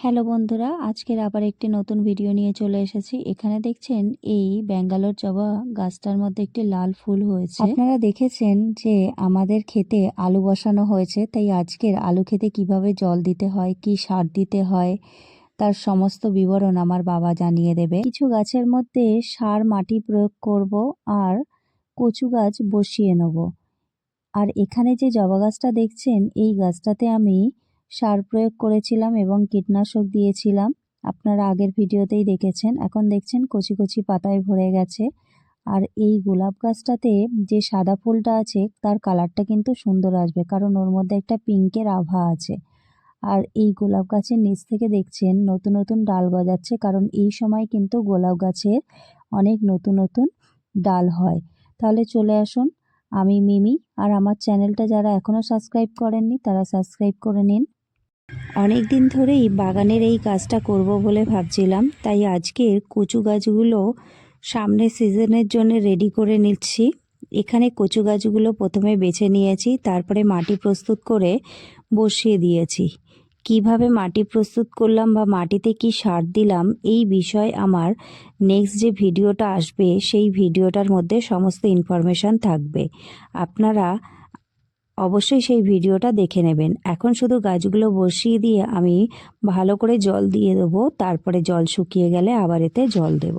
Hello বন্ধুরা, আজকের আবার একটি নতুন ভিডিও নিয়ে চলে এসেছি। এখানে দেখছেন এই ব্যাঙ্গালোর জবা গাছটার মধ্যে একটি লাল ফুল হয়েছে। আপনারা দেখেছেন যে আমাদের ক্ষেতে আলু বসানো হয়েছে, তাই আজকের আলু ক্ষেতে কিভাবে জল দিতে হয়, কি সার দিতে হয়, তার সমস্ত বিবরণ আমার বাবা জানিয়ে দেবে। কিছু গাছের মধ্যে সার মাটি প্রয়োগ করব আর কচু গাছ বসিয়ে নেব। আর এখানে যে জবা গাছটা দেখছেন, এই গাছটাতে আমি সার প্রয়োগ করেছিলাম এবং কীটনাশক দিয়েছিলাম। আপনারা আগের ভিডিওতেই দেখেছেন। এখন দেখছেন কচি কচি পাতায় ভরে গেছে। আর এই গোলাপ গাছটাতে যে সাদা ফুলটা আছে তার কালারটা কিন্তু সুন্দর আসবে, কারণ ওর মধ্যে একটা পিঙ্কের আভা আছে। আর এই গোলাপ গাছের নিচ থেকে দেখছেন নতুন নতুন ডাল গজাচ্ছে, কারণ এই সময় কিন্তু গোলাপ গাছের অনেক নতুন নতুন ডাল হয়। তাহলে চলে আসুন, আমি মিমি। আর আমার চ্যানেলটা যারা এখনও সাবস্ক্রাইব করেননি তারা সাবস্ক্রাইব করে নিন। অনেক দিন ধরেই বাগানের এই কাজটা করব বলে ভাবছিলাম, তাই আজকের কচু গাছগুলো সামনের সিজনের জন্য রেডি করে নিচ্ছি। এখানে কচু গাছগুলো প্রথমে বেছে নিয়েছি, তারপরে মাটি প্রস্তুত করে বসিয়ে দিয়েছি। কিভাবে মাটি প্রস্তুত করলাম বা মাটিতে কি সার দিলাম, এই বিষয়ে আমার নেক্সট যে ভিডিওটা আসবে সেই ভিডিওটার মধ্যে সমস্ত ইনফরমেশান থাকবে। আপনারা অবশ্যই সেই ভিডিওটা দেখে নেবেন। এখন শুধু গাছগুলো বসিয়ে দিয়ে আমি ভালো করে জল দিয়ে দেবো, তারপরে জল শুকিয়ে গেলে আবার এতে জল দেব।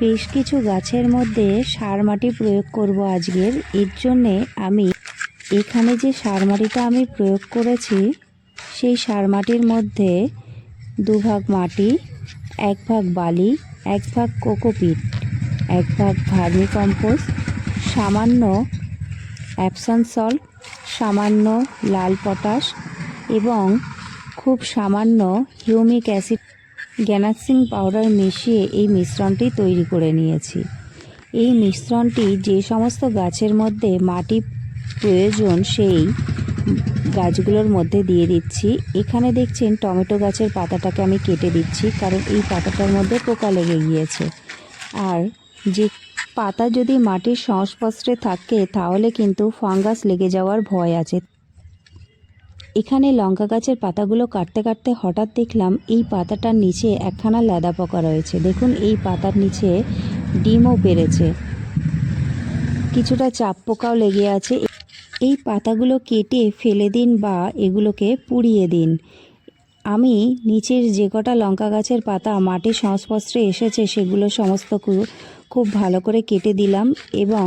বেশ কিছু গাছের মধ্যে সার মাটি প্রয়োগ করব আজকের। এর জন্যে আমি এখানে যে সার মাটিটা আমি প্রয়োগ করেছি, সেই সার মাটির মধ্যে 2 ভাগ মাটি, 1 ভাগ বালি, 1 ভাগ কোকোপিট, 1 ভাগ ভার্মি কম্পোস্ট, সামান্য অ্যাপসন সল্ট, সামান্য লাল পটাশ এবং খুব সামান্য হিউমিক অ্যাসিড গ্যানাক্সিন পাউডার মিশিয়ে এই মিশ্রণটি তৈরি করে নিয়েছি। এই মিশ্রণটি যে সমস্ত গাছের মধ্যে মাটি প্রয়োজন সেই গাছগুলোর মধ্যে দিয়ে দিচ্ছি। এখানে দেখছেন টমেটো গাছের পাতাটাকে আমি কেটে দিচ্ছি, কারণ এই পাতাটার মধ্যে পোকা লেগে গিয়েছে। আর যে পাতা যদি মাটির সংস্পর্শে থাকে তাহলে কিন্তু ফাঙ্গাস লেগে যাওয়ার ভয় আছে। এখানে লঙ্কা গাছের পাতাগুলো কাটতে কাটতে হঠাৎ দেখলাম এই পাতাটার নিচে একখানা লেদা পোকা রয়েছে। দেখুন, এই পাতার নিচে ডিমও পেরেছে, কিছুটা চাপ পোকাও লেগে আছে। এই পাতাগুলো কেটে ফেলে দিন বা এগুলোকে পুড়িয়ে দিন। আমি নিচের যে কটা লঙ্কা গাছের পাতা মাটির সংস্পর্শে এসেছে সেগুলো সমস্ত খুব ভালো করে কেটে দিলাম এবং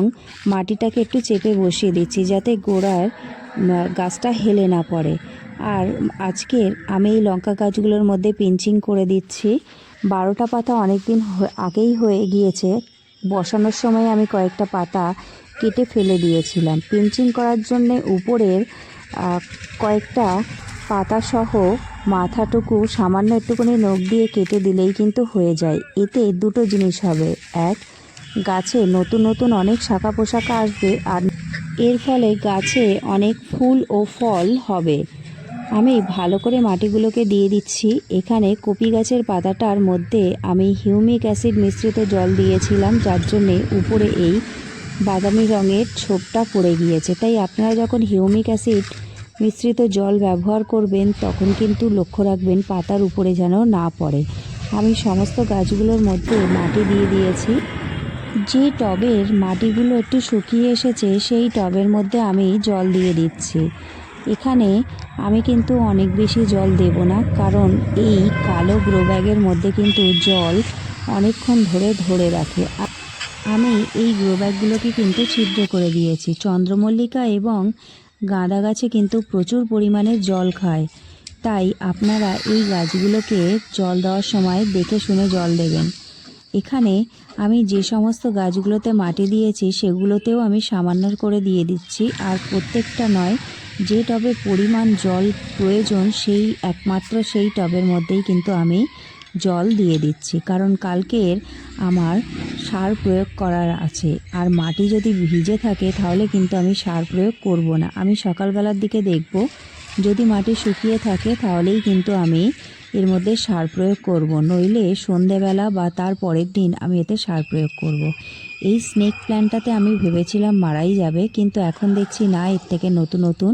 মাটিটাকে একটু চেপে বসিয়ে দিচ্ছি, যাতে গোড়ার গাছটা হেলে না পড়ে। আর আজকের আমি এই লঙ্কা গাছগুলোর মধ্যে পিঞ্চিং করে দিচ্ছি। 12টা পাতা অনেক দিন আগেই হয়ে গিয়েছে। বসানোর সময় আমি কয়েকটা পাতা কেটে ফেলে দিয়েছিলাম। পিঞ্চিং করার জন্যে উপরের কয়েকটা পাতাসহ মাথাটুকু সামান্য একটুখানি নখ দিয়ে কেটে দিলেই কিন্তু হয়ে যায়। এতে দুটো জিনিস হবে: এক, গাছে নতুন নতুন অনেক শাখা পোশাকা আসবে, আর এর ফলে গাছে অনেক ফুল ও ফল হবে। আমি ভালো করে মাটিগুলোকে দিয়ে দিচ্ছি। এখানে কপি গাছের পাতাটার মধ্যে আমি হিউমিক অ্যাসিড মিশ্রিত জল দিয়েছিলাম, যার জন্যে উপরে এই বাদামি রঙের ছোপটা পড়ে গিয়েছে। তাই আপনারা যখন হিউমিক অ্যাসিড মিশ্রিত জল ব্যবহার করবেন তখন কিন্তু লক্ষ্য রাখবেন পাতার উপরে যেন না পড়ে। আমি সমস্ত গাছগুলোর মধ্যে মাটি দিয়ে দিয়েছি। যে টবের মাটিগুলো একটু শুকিয়ে এসেছে সেই টবের মধ্যে আমি জল দিয়ে দিচ্ছি। এখানে আমি কিন্তু অনেক বেশি জল দেব না, কারণ এই কালো গ্রো ব্যাগের মধ্যে কিন্তু জল অনেকক্ষণ ধরে রাখে। আমি এই গ্রো ব্যাগগুলোকে কিন্তু ছিদ্র করে দিয়েছি। চন্দ্রমল্লিকা এবং গাঁদা গাছে কিন্তু প্রচুর পরিমাণে জল খায়, তাই আপনারা এই গাছগুলোকে জল দেওয়ার সময় দেখে শুনে জল দেবেন। এখানে আমি যে সমস্ত গাছগুলোতে মাটি দিয়েছি সেগুলোতেও আমি সামান্য করে দিয়ে দিচ্ছি। আর প্রত্যেকটা নয়, যে টবে পরিমাণ জল প্রয়োজন একমাত্র সেই টবের মধ্যেই কিন্তু আমি জল দিয়ে দিচ্ছি, কারণ কালকের আমার সার প্রয়োগ করার আছে। আর মাটি যদি ভিজে থাকে তাহলে কিন্তু আমি সার প্রয়োগ করব না। আমি সকালবেলার দিকে দেখব, যদি মাটি শুকিয়ে থাকে তাহলেই কিন্তু আমি এর মধ্যে সার প্রয়োগ করব, নইলে সন্ধেবেলা বা তার পরের দিন আমি এতে সার প্রয়োগ করব। এই স্নেক প্ল্যান্টটাতে আমি ভেবেছিলাম মারাই যাবে, কিন্তু এখন দেখছি না, এর থেকে নতুন নতুন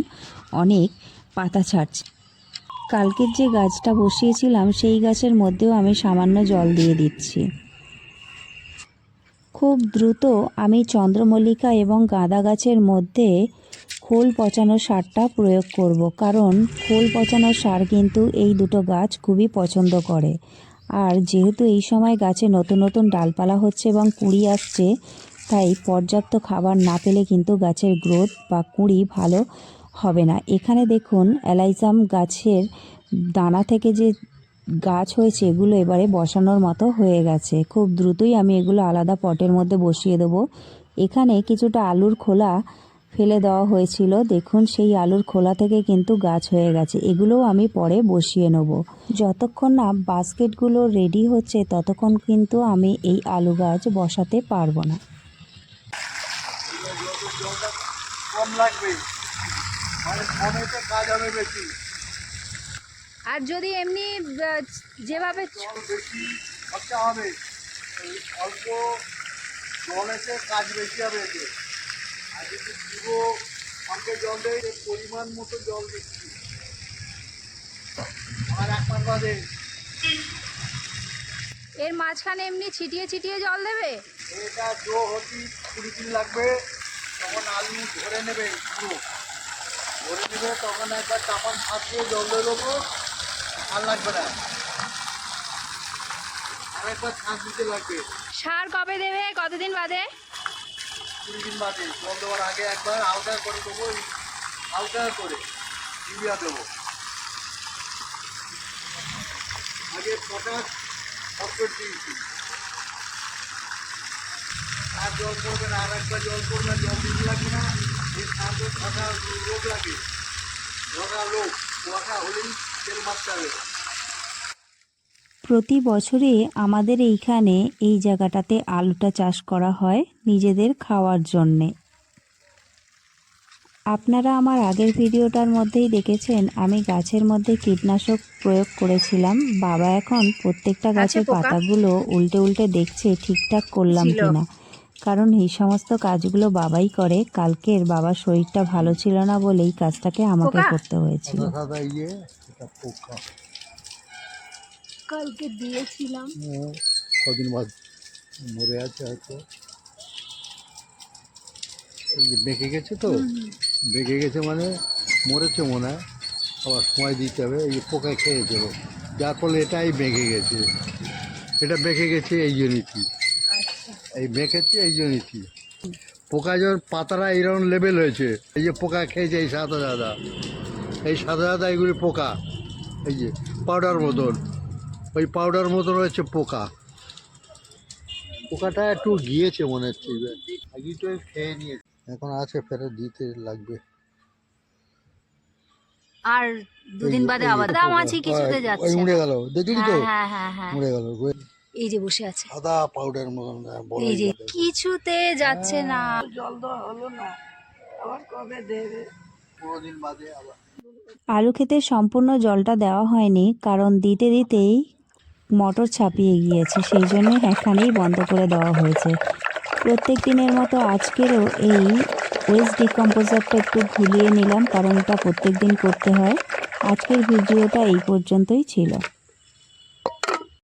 অনেক পাতা ছাড়ছে। কালকের যে গাছটা বসিয়েছিলাম সেই গাছের মধ্যেও আমি সামান্য জল দিয়ে দিচ্ছি। খুব দ্রুত আমি চন্দ্রমল্লিকা এবং গাঁদা গাছের মধ্যে খোল পচানো সারটা প্রয়োগ করব, কারণ খোল পচানো সার কিন্তু এই দুটো গাছ খুবই পছন্দ করে। আর যেহেতু এই সময় গাছে নতুন নতুন ডালপালা হচ্ছে এবং কুঁড়ি আসছে, তাই পর্যাপ্ত খাবার না পেলে কিন্তু গাছের গ্রোথ বা কুঁড়ি ভালো হবে না। এখানে দেখুন অ্যালাইজাম গাছের দানা থেকে যে গাছ হয়েছে এগুলো এবারে বসানোর মতো হয়ে গেছে। খুব দ্রুতই আমি এগুলো আলাদা পটের মধ্যে বসিয়ে দেবো। এখানে কিছুটা আলুর খোলা ফেলে দেওয়া হয়েছিল, দেখুন সেই আলুর খোলা থেকে কিন্তু গাছ হয়ে গেছে। এগুলোও আমি পরে বসিয়ে নেব। যতক্ষণ না বাস্কেটগুলো রেডি হচ্ছে ততক্ষণ কিন্তু আমি এই আলু গাছ বসাতে পারবো না। কম লাগবে, মানে কমেতে কাজ হবে বেশি। আর যদি এমনি যেভাবে জল বেশি খরচা হবে, এই অল্প জলেতে কাজ বেশি হবে এতে। আর যদি পুরো পাম্পে জল দেয় পরিমাণ মতো জল দিচ্ছি। আর এক মাস বাদে এর মাঝখানে এমনি ছিটিয়ে ছিটিয়ে জল দেবে? এটা জো হতি 20 দিন লাগবে, তখন আলু ধরে নেবে, পুরো ধরে নেবে, তখন একবার চাপান ছাদ দিয়ে জল দিয়ে দেবো, আর লাগবে না। আরেকবার ছাঁচ দিতে লাগবে। সার কবে দেবে, কতদিন বাদে? 20 দিন বাদে। জল দেওয়ার আগে একবার হালকা করে দেবো, হালকা করে ইউরিয়া দেবো। আগে পটাশ ফসফেট দিয়েছি, আর জল পড়বে না, আর একবার জল পড়বে, জল দিতে লাগবে না। এই সাথে ধরা রোগ লাগে, ধরা রোগ, ধরা হলেই তেল মারতে হবে। প্রতি বছরে আমাদের এইখানে এই জায়গাটাতে আলুটা চাষ করা হয় নিজেদের খাওয়ার জন্যে। আপনারা আমার আগের ভিডিওটার মধ্যেই দেখেছেন আমি গাছের মধ্যে কীটনাশক প্রয়োগ করেছিলাম। বাবা এখন প্রত্যেকটা গাছের পাতাগুলো উল্টে উল্টে দেখছে ঠিকঠাক করলাম কিনা, কারণ এই সমস্ত কাজগুলো বাবাই করে। কালকের বাবার শরীরটা ভালো ছিল না বলেই কাজটাকে আমাকে করতে হয়েছিল। সাদা ইয়ে, এটা পোকা। কালকে দিয়েছিলাম, কদিন বাদ মরে আছে হয়তো, এই যে বেঁকে গেছে তো, বেঁকে গেছে মানে মরেছে মনে হয়, আবার সময় দিতে হবে। এই যে পোকায় খেয়ে যাবে, যার ফলে এটাই বেঁকে গেছে। এটা বেঁকে গেছে এই জন্যই, এই বেঁকেছে এই জন্যই। পোকা যখন পাতারা এইরকম লেভেল হয়েছে, এই যে পোকা খেয়েছে এই সাদা সাদা, এই সাদা সাদা এগুলি পোকা, এই যে পাউডার মতন, ওই পাউডার মতন হচ্ছে পোকা। পোকাটা একটু গিয়েছে মনে হচ্ছে, আগে তো খেয়ে নিয়েছে, এখন আছে, ফেরত দিতে লাগবে। আর দুদিন বাদে আবার দাম আছে, কিছুতে যাচ্ছে না। মুড়ে গেল, দেখলি তো, হ্যাঁ হ্যাঁ হ্যাঁ, মুড়ে গেল, এই যে বসে আছে, সাদা পাউডার মতন বড় এই যে হয়ে গেছে। কিছুতে যাচ্ছে না। জল দেওয়া হলো না, আবার কবে দেবে? 15 দিন বাদে আবার। আলু ক্ষেতে সম্পূর্ণ জলটা দেওয়া হয়নি, কারণ দিতে দিতেই মোটর ছাপিয়ে গিয়েছে, সেই জন্য এখানেই বন্ধ করে দেওয়া হয়েছে। প্রত্যেক দিনের মতো আজকেরও এই ওয়েস্ট ডিকম্পোজারটা একটু ঘুলিয়ে নিলাম, কারণ এটা প্রত্যেক দিন করতে হয়। আজকের ভিডিওটা এই পর্যন্তই ছিল।